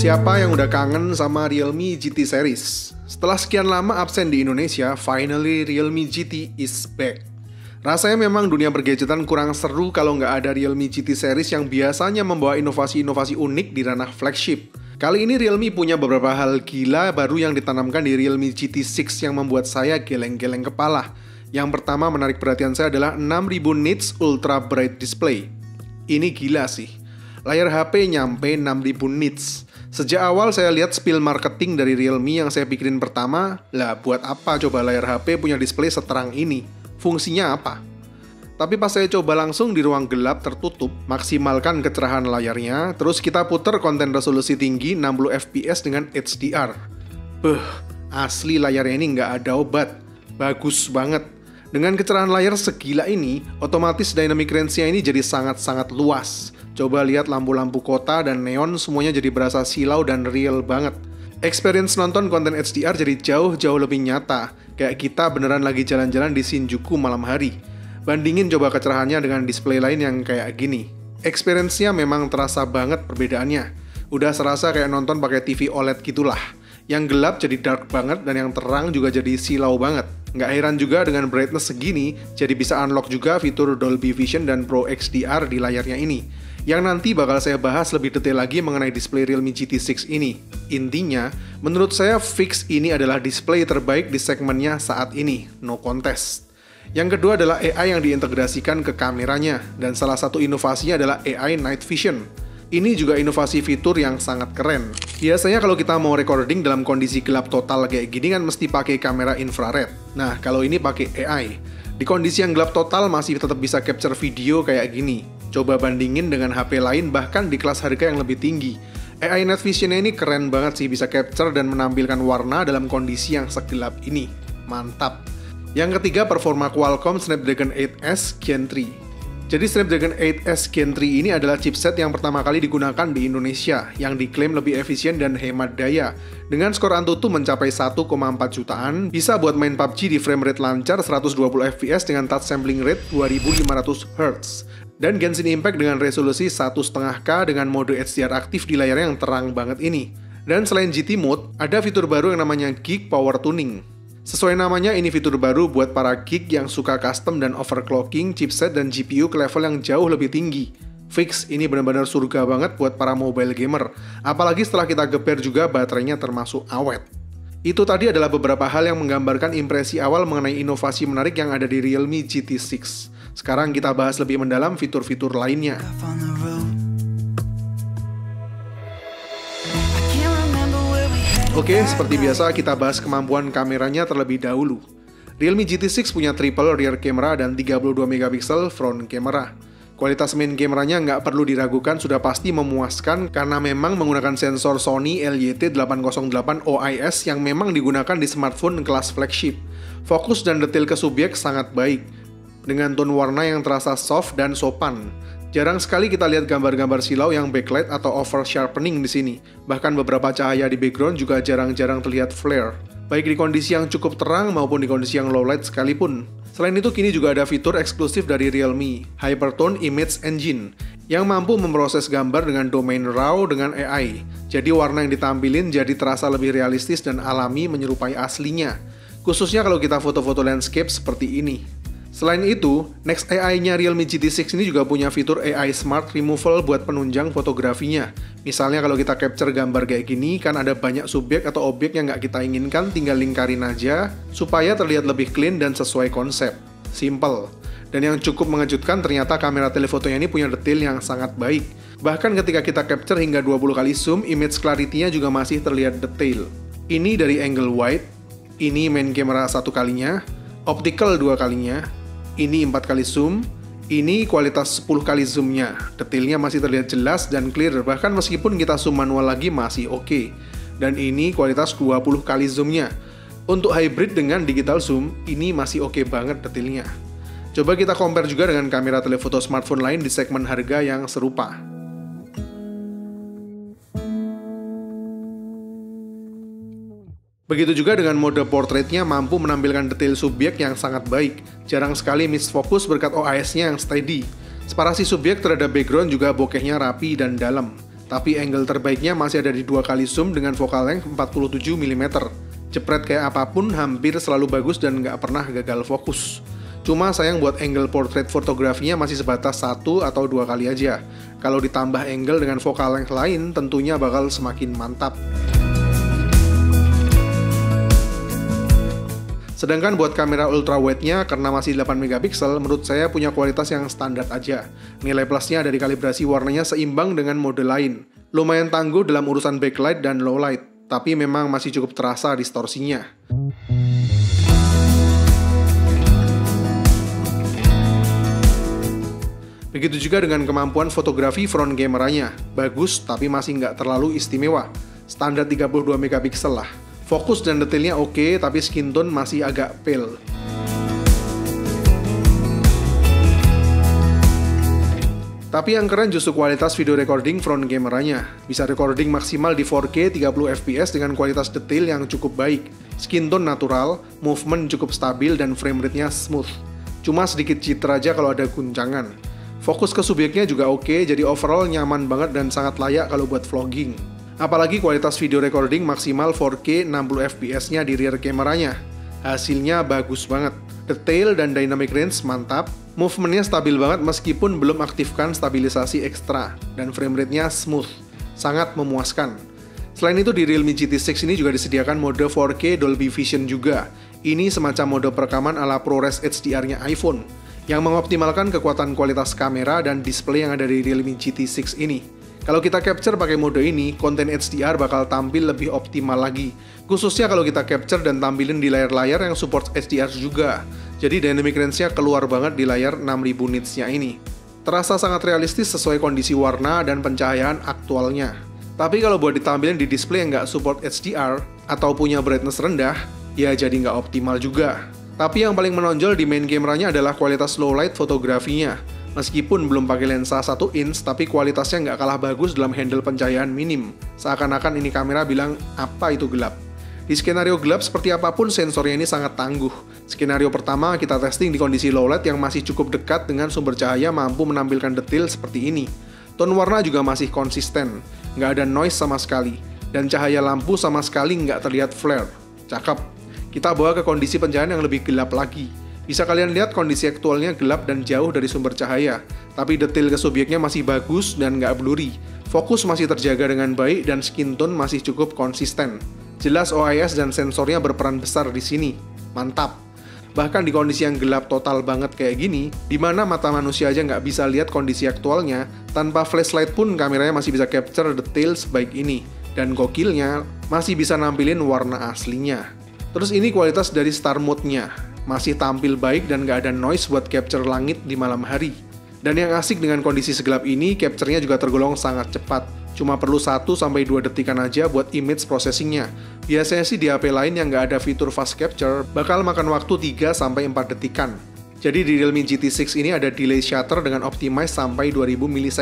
Siapa yang udah kangen sama Realme GT series? Setelah sekian lama absen di Indonesia, finally Realme GT is back. Rasanya memang dunia bergadgetan kurang seru kalau nggak ada Realme GT series yang biasanya membawa inovasi-inovasi unik di ranah flagship. Kali ini Realme punya beberapa hal gila baru yang ditanamkan di Realme GT 6 yang membuat saya geleng-geleng kepala. Yang pertama menarik perhatian saya adalah 6000 nits Ultra Bright Display. Ini gila sih. Layar HP nyampe 6000 nits. Sejak awal saya lihat spill marketing dari Realme yang saya pikirin pertama, lah buat apa coba layar HP punya display seterang ini? Fungsinya apa? Tapi pas saya coba langsung di ruang gelap tertutup, maksimalkan kecerahan layarnya, terus kita puter konten resolusi tinggi 60 fps dengan HDR. Asli layarnya ini nggak ada obat. Bagus banget. Dengan kecerahan layar segila ini, otomatis dynamic range-nya ini jadi sangat-sangat luas. Coba lihat lampu-lampu kota dan neon semuanya jadi berasa silau dan real banget. Experience nonton konten HDR jadi jauh-jauh lebih nyata, kayak kita beneran lagi jalan-jalan di Shinjuku malam hari. Bandingin coba kecerahannya dengan display lain yang kayak gini. Experience-nya memang terasa banget perbedaannya. Udah serasa kayak nonton pakai TV OLED gitulah. Yang gelap jadi dark banget dan yang terang juga jadi silau banget. Nggak heran juga dengan brightness segini, jadi bisa unlock juga fitur Dolby Vision dan Pro XDR di layarnya ini. Yang nanti bakal saya bahas lebih detail lagi mengenai display Realme GT 6 ini. Intinya, menurut saya fix ini adalah display terbaik di segmennya saat ini, no contest. Yang kedua adalah AI yang diintegrasikan ke kameranya, dan salah satu inovasinya adalah AI Night Vision. Ini juga inovasi fitur yang sangat keren. Biasanya kalau kita mau recording dalam kondisi gelap total kayak gini kan mesti pakai kamera infrared. Nah, kalau ini pakai AI. Di kondisi yang gelap total masih tetap bisa capture video kayak gini. Coba bandingin dengan HP lain bahkan di kelas harga yang lebih tinggi. AI Night Vision-nya ini keren banget sih, bisa capture dan menampilkan warna dalam kondisi yang segelap ini. Mantap. Yang ketiga, performa Qualcomm Snapdragon 8S Gen 3. Jadi Snapdragon 8S Gen 3 ini adalah chipset yang pertama kali digunakan di Indonesia, yang diklaim lebih efisien dan hemat daya. Dengan skor Antutu mencapai 1,4 jutaan, bisa buat main PUBG di frame rate lancar 120 fps dengan touch sampling rate 2500 Hz. Dan Genshin Impact dengan resolusi 1,5K dengan mode HDR aktif di layarnya yang terang banget ini. Dan selain GT Mode, ada fitur baru yang namanya Geek Power Tuning. Sesuai namanya, ini fitur baru buat para geek yang suka custom dan overclocking chipset dan GPU ke level yang jauh lebih tinggi. Fix, ini benar-benar surga banget buat para mobile gamer. Apalagi setelah kita geber juga baterainya termasuk awet. Itu tadi adalah beberapa hal yang menggambarkan impresi awal mengenai inovasi menarik yang ada di Realme GT 6. Sekarang kita bahas lebih mendalam fitur-fitur lainnya. Oke, seperti biasa kita bahas kemampuan kameranya terlebih dahulu. Realme GT 6 punya triple rear camera dan 32 megapiksel front camera. Kualitas main kameranya nggak perlu diragukan, sudah pasti memuaskan karena memang menggunakan sensor Sony LYT808 OIS yang memang digunakan di smartphone kelas flagship. Fokus dan detail ke subjek sangat baik, dengan tone warna yang terasa soft dan sopan. Jarang sekali kita lihat gambar-gambar silau yang backlight atau over sharpening di sini. Bahkan beberapa cahaya di background juga jarang-jarang terlihat flare, baik di kondisi yang cukup terang maupun di kondisi yang low light sekalipun. Selain itu, kini juga ada fitur eksklusif dari Realme, Hypertone Image Engine, yang mampu memproses gambar dengan domain RAW dengan AI. Jadi warna yang ditampilin jadi terasa lebih realistis dan alami menyerupai aslinya. Khususnya kalau kita foto-foto landscape seperti ini. Selain itu, Next AI-nya Realme GT 6 ini juga punya fitur AI Smart Removal buat penunjang fotografinya. Misalnya kalau kita capture gambar kayak gini, kan ada banyak subjek atau objek yang nggak kita inginkan, tinggal lingkarin aja, supaya terlihat lebih clean dan sesuai konsep. Simple. Dan yang cukup mengejutkan, ternyata kamera telefotonya ini punya detail yang sangat baik. Bahkan ketika kita capture hingga 20 kali zoom, image clarity-nya juga masih terlihat detail. Ini dari angle wide, ini main camera 1 kalinya, optical 2 kalinya, ini 4 kali zoom, ini kualitas 10 kali zoomnya. Detailnya masih terlihat jelas dan clear, bahkan meskipun kita zoom manual lagi masih oke. Dan ini kualitas 20 kali zoomnya. Untuk hybrid dengan digital zoom, ini masih oke banget detailnya. Coba kita compare juga dengan kamera telefoto smartphone lain di segmen harga yang serupa. Begitu juga dengan mode portraitnya mampu menampilkan detail subjek yang sangat baik. Jarang sekali miss focus berkat OIS-nya yang steady. Separasi subjek terhadap background juga bokehnya rapi dan dalam. Tapi angle terbaiknya masih ada di 2 kali zoom dengan focal length 47 mm. Jepret kayak apapun hampir selalu bagus dan nggak pernah gagal fokus. Cuma sayang buat angle portrait fotografinya masih sebatas 1 atau 2 kali aja. Kalau ditambah angle dengan focal length lain tentunya bakal semakin mantap. Sedangkan buat kamera ultrawide-nya karena masih 8 MP, menurut saya punya kualitas yang standar aja. Nilai plusnya dari kalibrasi warnanya seimbang dengan mode lain. Lumayan tangguh dalam urusan backlight dan lowlight, tapi memang masih cukup terasa distorsinya. Begitu juga dengan kemampuan fotografi front kameranya. Bagus, tapi masih nggak terlalu istimewa. Standar 32 MP lah. Fokus dan detailnya oke, tapi skin tone masih agak pale. Tapi yang keren justru kualitas video recording front kameranya. Bisa recording maksimal di 4K 30 fps dengan kualitas detail yang cukup baik. Skin tone natural, movement cukup stabil, dan frame rate-nya smooth. Cuma sedikit cheater aja kalau ada guncangan. Fokus ke subjeknya juga oke, jadi overall nyaman banget dan sangat layak kalau buat vlogging. Apalagi kualitas video recording maksimal 4K 60 fps-nya di rear kameranya. Hasilnya bagus banget. Detail dan dynamic range mantap. Movementnya stabil banget meskipun belum aktifkan stabilisasi ekstra. Dan frame rate-nya smooth. Sangat memuaskan. Selain itu di Realme GT6 ini juga disediakan mode 4K Dolby Vision juga. Ini semacam mode perekaman ala ProRes HDR-nya iPhone, yang mengoptimalkan kekuatan kualitas kamera dan display yang ada di Realme GT6 ini. Kalau kita capture pakai mode ini, konten HDR bakal tampil lebih optimal lagi. Khususnya kalau kita capture dan tampilin di layar-layar yang support HDR juga. Jadi dynamic range-nya keluar banget di layar 6000 nits-nya ini. Terasa sangat realistis sesuai kondisi warna dan pencahayaan aktualnya. Tapi kalau buat ditampilin di display yang nggak support HDR atau punya brightness rendah, ya jadi nggak optimal juga. Tapi yang paling menonjol di main kameranya adalah kualitas low light fotografinya. Meskipun belum pakai lensa 1 inch, tapi kualitasnya nggak kalah bagus dalam handle pencahayaan minim. Seakan-akan ini kamera bilang, apa itu gelap? Di skenario gelap seperti apapun, sensornya ini sangat tangguh. Skenario pertama kita testing di kondisi low light yang masih cukup dekat dengan sumber cahaya mampu menampilkan detail seperti ini. Tone warna juga masih konsisten, nggak ada noise sama sekali. Dan cahaya lampu sama sekali nggak terlihat flare. Cakep. Kita bawa ke kondisi pencahayaan yang lebih gelap lagi. Bisa kalian lihat kondisi aktualnya gelap dan jauh dari sumber cahaya, tapi detail ke subjeknya masih bagus dan nggak blurry. Fokus masih terjaga dengan baik dan skin tone masih cukup konsisten. Jelas OIS dan sensornya berperan besar di sini. Mantap. Bahkan di kondisi yang gelap total banget kayak gini, di mana mata manusia aja nggak bisa lihat kondisi aktualnya, tanpa flashlight pun kameranya masih bisa capture detail sebaik ini. Dan gokilnya, masih bisa nampilin warna aslinya. Terus ini kualitas dari star mode-nya. Masih tampil baik dan nggak ada noise buat capture langit di malam hari. Dan yang asik dengan kondisi segelap ini, capture-nya juga tergolong sangat cepat. Cuma perlu 1-2 detikan aja buat image processing-nya. Biasanya sih di HP lain yang nggak ada fitur fast capture, bakal makan waktu 3-4 detikan. Jadi di Realme GT6 ini ada delay shutter dengan optimize sampai 2000 ms.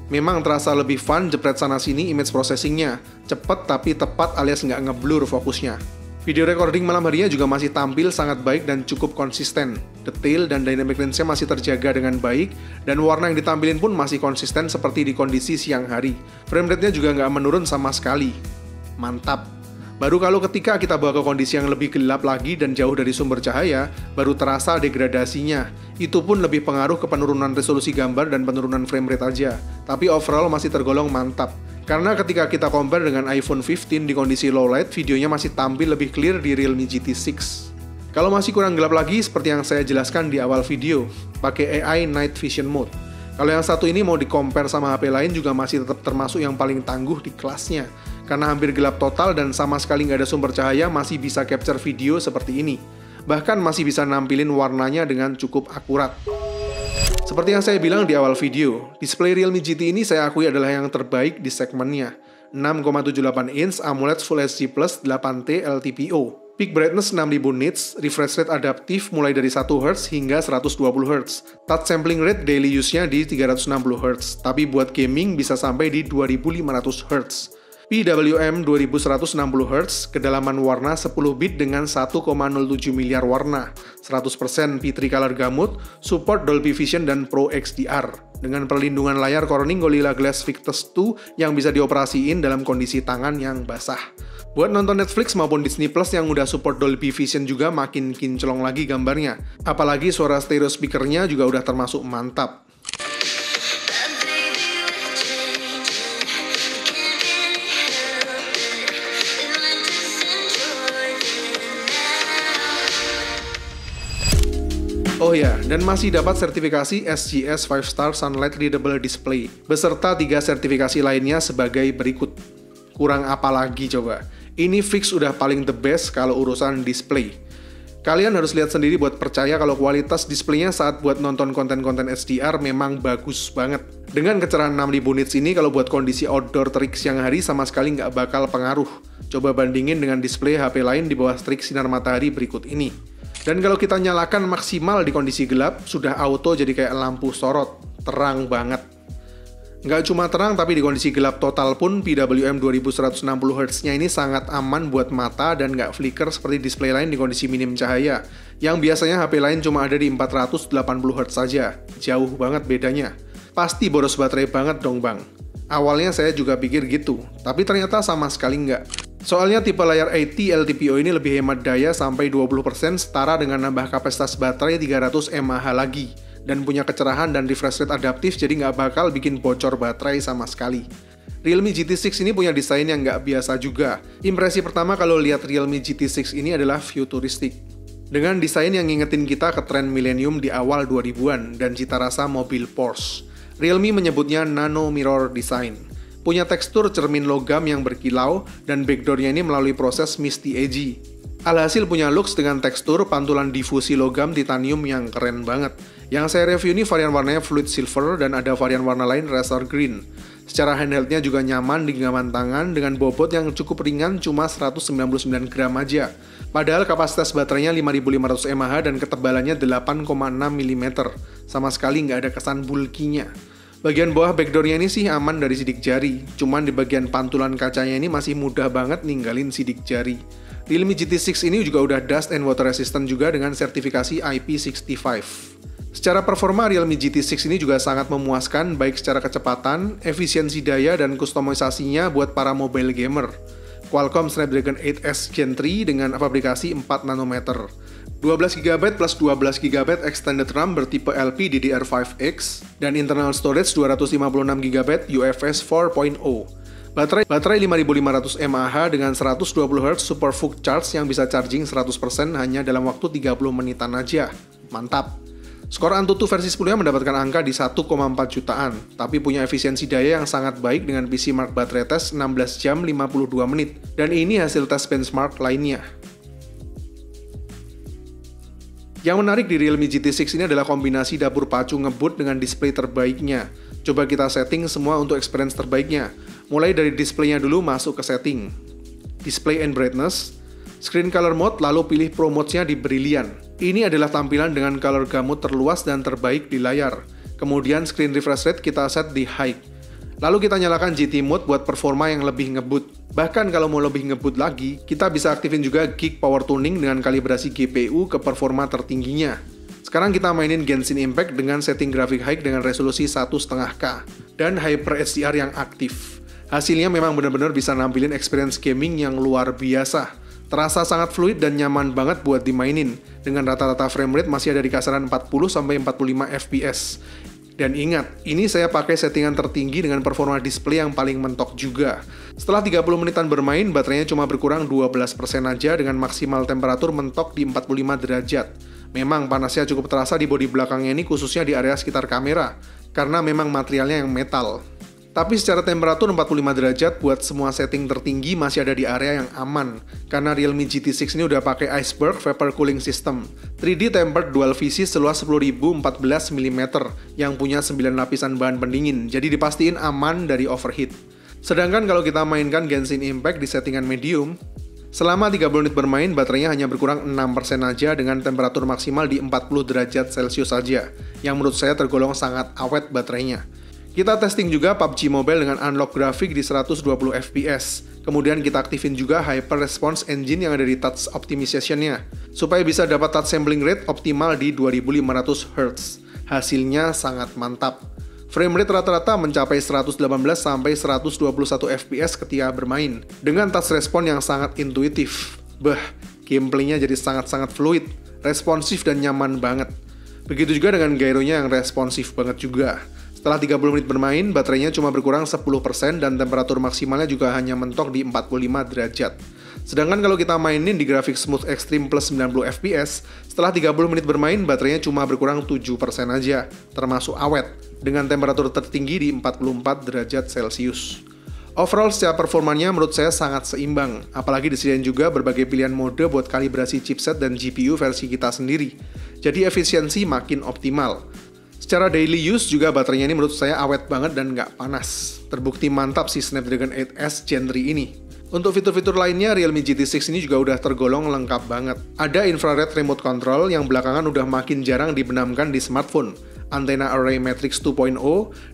Memang terasa lebih fun jepret sana-sini image processing-nya. Cepet tapi tepat alias nggak ngeblur fokusnya. Video recording malam harinya juga masih tampil sangat baik dan cukup konsisten. Detail dan dynamic range-nya masih terjaga dengan baik, dan warna yang ditampilin pun masih konsisten seperti di kondisi siang hari. Frame rate-nya juga nggak menurun sama sekali. Mantap. Baru kalau ketika kita bawa ke kondisi yang lebih gelap lagi dan jauh dari sumber cahaya, baru terasa degradasinya. Itu pun lebih pengaruh ke penurunan resolusi gambar dan penurunan frame rate aja. Tapi overall masih tergolong mantap. Karena ketika kita compare dengan iPhone 15 di kondisi low light, videonya masih tampil lebih clear di Realme GT6. Kalau masih kurang gelap lagi, seperti yang saya jelaskan di awal video, pakai AI Night Vision Mode. Kalau yang satu ini mau di-compare sama HP lain juga masih tetap termasuk yang paling tangguh di kelasnya. Karena hampir gelap total dan sama sekali nggak ada sumber cahaya, masih bisa capture video seperti ini. Bahkan masih bisa nampilin warnanya dengan cukup akurat. Seperti yang saya bilang di awal video, display Realme GT ini saya akui adalah yang terbaik di segmennya. 6,78 inch AMOLED Full HD Plus 8T LTPO. Peak brightness 6000 nits, refresh rate adaptif mulai dari 1 Hz hingga 120 Hz. Touch sampling rate daily use-nya di 360 Hz, tapi buat gaming bisa sampai di 2500 Hz. PWM 2160 Hz, kedalaman warna 10 bit dengan 1,07 miliar warna, 100% P3 Color Gamut, support Dolby Vision dan Pro XDR. dengan perlindungan layar Corning Gorilla Glass Victus 2 yang bisa dioperasiin dalam kondisi tangan yang basah. Buat nonton Netflix maupun Disney Plus yang udah support Dolby Vision juga makin kinclong lagi gambarnya. Apalagi suara stereo speakernya juga udah termasuk mantap. Oh ya, dan masih dapat sertifikasi SGS 5 Star Sunlight Readable Display, beserta 3 sertifikasi lainnya sebagai berikut. Kurang apa lagi coba? Ini fix udah paling the best kalau urusan display. Kalian harus lihat sendiri buat percaya kalau kualitas displaynya saat buat nonton konten-konten HDR memang bagus banget. Dengan kecerahan 6000 nits ini, kalau buat kondisi outdoor terik siang hari sama sekali nggak bakal pengaruh. Coba bandingin dengan display HP lain di bawah terik sinar matahari berikut ini. Dan kalau kita nyalakan maksimal di kondisi gelap, sudah auto jadi kayak lampu sorot, terang banget. Nggak cuma terang, tapi di kondisi gelap total pun PWM 2160Hz-nya ini sangat aman buat mata dan nggak flicker seperti display lain di kondisi minim cahaya, yang biasanya HP lain cuma ada di 480Hz saja. Jauh banget bedanya. Pasti boros baterai banget dong bang. Awalnya saya juga pikir gitu, tapi ternyata sama sekali nggak. Soalnya tipe layar 80 LTPO ini lebih hemat daya sampai 20% setara dengan nambah kapasitas baterai 300 mAh lagi. Dan punya kecerahan dan refresh rate adaptif, jadi nggak bakal bikin bocor baterai sama sekali. Realme GT6 ini punya desain yang nggak biasa juga. Impresi pertama kalau lihat Realme GT6 ini adalah futuristik. Dengan desain yang ngingetin kita ke tren milenium di awal 2000-an dan cita rasa mobil Porsche. Realme menyebutnya Nano Mirror Design. Punya tekstur cermin logam yang berkilau dan backdoor-nya ini melalui proses Misty Edgy. Alhasil punya looks dengan tekstur pantulan difusi logam titanium yang keren banget. Yang saya review ini varian warnanya fluid silver dan ada varian warna lain racer green. Secara handheldnya juga nyaman di genggaman tangan dengan bobot yang cukup ringan cuma 199 gram aja. Padahal kapasitas baterainya 5500 mAh dan ketebalannya 8,6 mm. Sama sekali nggak ada kesan bulky-nya. Bagian bawah backdoor-nya ini sih aman dari sidik jari, cuman di bagian pantulan kacanya ini masih mudah banget ninggalin sidik jari. Realme GT6 ini juga udah dust and water resistant juga dengan sertifikasi IP65. Secara performa, Realme GT6 ini juga sangat memuaskan baik secara kecepatan, efisiensi daya, dan kustomisasinya buat para mobile gamer. Qualcomm Snapdragon 8S Gen 3 dengan aplikasi 4 nanometer. 12GB plus 12GB extended RAM bertipe LPDDR5X dan internal storage 256GB UFS 4.0. Baterai 5500 mAh dengan 120Hz Super VOOC Charge yang bisa charging 100% hanya dalam waktu 30 menitan aja. Mantap! Skor Antutu versi 10-nya mendapatkan angka di 1,4 jutaan, tapi punya efisiensi daya yang sangat baik dengan PC Mark Battery Test 16 jam 52 menit, dan ini hasil tes benchmark lainnya. Yang menarik di Realme GT6 ini adalah kombinasi dapur pacu ngebut dengan display terbaiknya. Coba kita setting semua untuk experience terbaiknya. Mulai dari displaynya dulu masuk ke setting. Display and brightness, screen color mode, lalu pilih pro mode-nya di brilliant. Ini adalah tampilan dengan color gamut terluas dan terbaik di layar. Kemudian screen refresh rate kita set di high. Lalu kita nyalakan GT mode buat performa yang lebih ngebut. Bahkan kalau mau lebih ngebut lagi, kita bisa aktifin juga Geek Power Tuning dengan kalibrasi GPU ke performa tertingginya. Sekarang kita mainin Genshin Impact dengan setting grafik high dengan resolusi 1,5K dan Hyper HDR yang aktif. Hasilnya memang benar-benar bisa nampilin experience gaming yang luar biasa. Terasa sangat fluid dan nyaman banget buat dimainin. Dengan rata-rata frame rate masih ada di kisaran 40-45 fps. Dan ingat, ini saya pakai settingan tertinggi dengan performa display yang paling mentok juga. Setelah 30 menitan bermain, baterainya cuma berkurang 12% aja dengan maksimal temperatur mentok di 45 derajat. Memang panasnya cukup terasa di bodi belakangnya ini khususnya di area sekitar kamera, karena memang materialnya yang metal. Tapi secara temperatur 45 derajat buat semua setting tertinggi masih ada di area yang aman, karena Realme GT6 ini udah pakai Iceberg Vapor Cooling System 3D Tempered Dual VC seluas 10.014 mm yang punya 9 lapisan bahan pendingin, jadi dipastiin aman dari overheat. Sedangkan kalau kita mainkan Genshin Impact di settingan medium, selama 30 menit bermain, baterainya hanya berkurang 6% aja dengan temperatur maksimal di 40 derajat Celcius saja, yang menurut saya tergolong sangat awet baterainya. Kita testing juga PUBG Mobile dengan unlock grafik di 120 fps. Kemudian kita aktifin juga Hyper Response Engine yang ada di touch optimization-nya, supaya bisa dapat touch sampling rate optimal di 2500 Hz. Hasilnya sangat mantap. Frame rate rata-rata mencapai 118 sampai 121 fps ketika bermain, dengan touch respon yang sangat intuitif. Gameplaynya jadi sangat-sangat fluid, responsif dan nyaman banget. Begitu juga dengan gyronya yang responsif banget juga. Setelah 30 menit bermain, baterainya cuma berkurang 10% dan temperatur maksimalnya juga hanya mentok di 45 derajat. Sedangkan kalau kita mainin di grafik smooth extreme plus 90 fps, setelah 30 menit bermain, baterainya cuma berkurang 7% aja, termasuk awet, dengan temperatur tertinggi di 44 derajat Celcius. Overall secara performanya menurut saya sangat seimbang, apalagi disediain juga berbagai pilihan mode buat kalibrasi chipset dan GPU versi kita sendiri. Jadi efisiensi makin optimal. Secara daily use juga baterainya ini menurut saya awet banget dan nggak panas. Terbukti mantap si Snapdragon 8S Gen 3 ini. Untuk fitur-fitur lainnya, Realme GT6 ini juga udah tergolong lengkap banget. Ada infrared remote control yang belakangan udah makin jarang dibenamkan di smartphone. Antena Array Matrix 2.0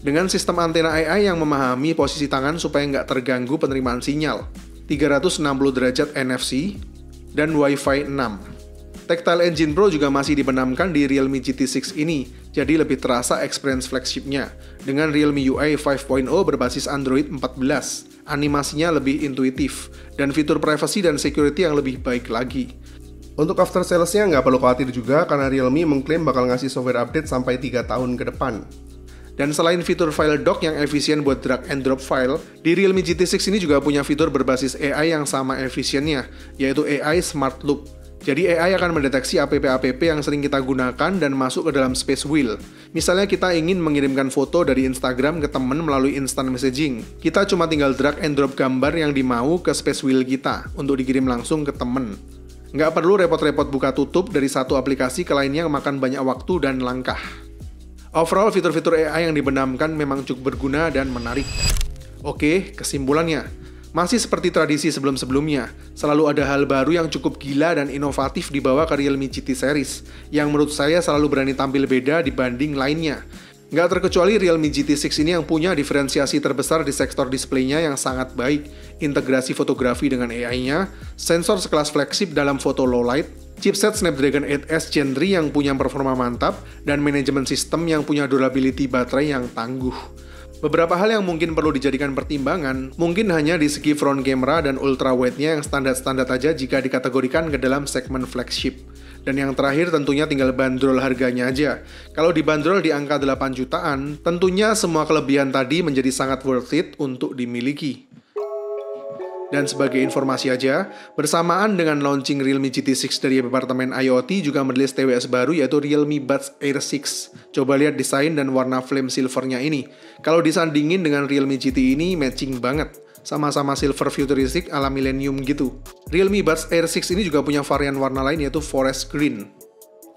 dengan sistem antena AI yang memahami posisi tangan supaya nggak terganggu penerimaan sinyal. 360 derajat NFC dan Wi-Fi 6. Tactile Engine Pro juga masih dibenamkan di Realme GT6 ini, jadi lebih terasa experience flagship-nya. Dengan Realme UI 5.0 berbasis Android 14, animasinya lebih intuitif, dan fitur privacy dan security yang lebih baik lagi. Untuk after sales-nya nggak perlu khawatir juga, karena Realme mengklaim bakal ngasih software update sampai 3 tahun ke depan. Dan selain fitur file dock yang efisien buat drag and drop file, di Realme GT6 ini juga punya fitur berbasis AI yang sama efisiennya, yaitu AI Smart Loop. Jadi AI akan mendeteksi app-app yang sering kita gunakan dan masuk ke dalam space wheel. Misalnya kita ingin mengirimkan foto dari Instagram ke temen melalui instant messaging. Kita cuma tinggal drag and drop gambar yang dimau ke space wheel kita untuk dikirim langsung ke temen. Nggak perlu repot-repot buka tutup dari satu aplikasi ke lainnya yang makan banyak waktu dan langkah. Overall, fitur-fitur AI yang dibenamkan memang cukup berguna dan menarik. Oke, kesimpulannya. Masih seperti tradisi sebelum-sebelumnya, selalu ada hal baru yang cukup gila dan inovatif dibawa ke Realme GT series, yang menurut saya selalu berani tampil beda dibanding lainnya. Nggak terkecuali Realme GT6 ini yang punya diferensiasi terbesar di sektor displaynya yang sangat baik, integrasi fotografi dengan AI-nya, sensor sekelas flagship dalam foto low light, chipset Snapdragon 8S Gen 3 yang punya performa mantap, dan manajemen sistem yang punya durability baterai yang tangguh. Beberapa hal yang mungkin perlu dijadikan pertimbangan, mungkin hanya di segi front camera dan ultra wide-nya yang standar-standar aja jika dikategorikan ke dalam segmen flagship. Dan yang terakhir tentunya tinggal bandrol harganya aja. Kalau dibanderol di angka 8 jutaan, tentunya semua kelebihan tadi menjadi sangat worth it untuk dimiliki. Dan sebagai informasi aja, bersamaan dengan launching Realme GT6 dari Departemen IoT juga merilis TWS baru yaitu Realme Buds Air 6. Coba lihat desain dan warna flame silvernya ini. Kalau disandingin dengan Realme GT ini matching banget. Sama-sama silver futuristic ala millennium gitu. Realme Buds Air 6 ini juga punya varian warna lain yaitu Forest Green.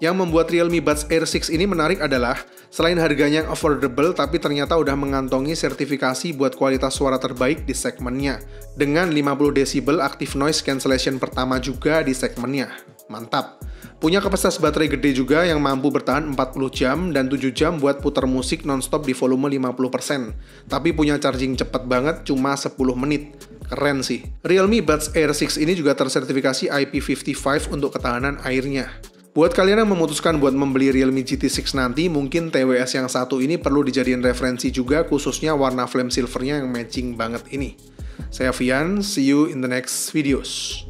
Yang membuat Realme Buds Air 6 ini menarik adalah, selain harganya yang affordable, tapi ternyata udah mengantongi sertifikasi buat kualitas suara terbaik di segmennya, dengan 50 decibel active noise cancellation pertama juga di segmennya. Mantap! Punya kapasitas baterai gede juga yang mampu bertahan 40 jam dan 7 jam buat putar musik nonstop di volume 50%. Tapi punya charging cepet banget, cuma 10 menit. Keren sih. Realme Buds Air 6 ini juga tersertifikasi IP55 untuk ketahanan airnya. Buat kalian yang memutuskan buat membeli Realme GT6 nanti, mungkin TWS yang satu ini perlu dijadiin referensi juga, khususnya warna flame silvernya yang matching banget ini. Saya Vian, see you in the next videos.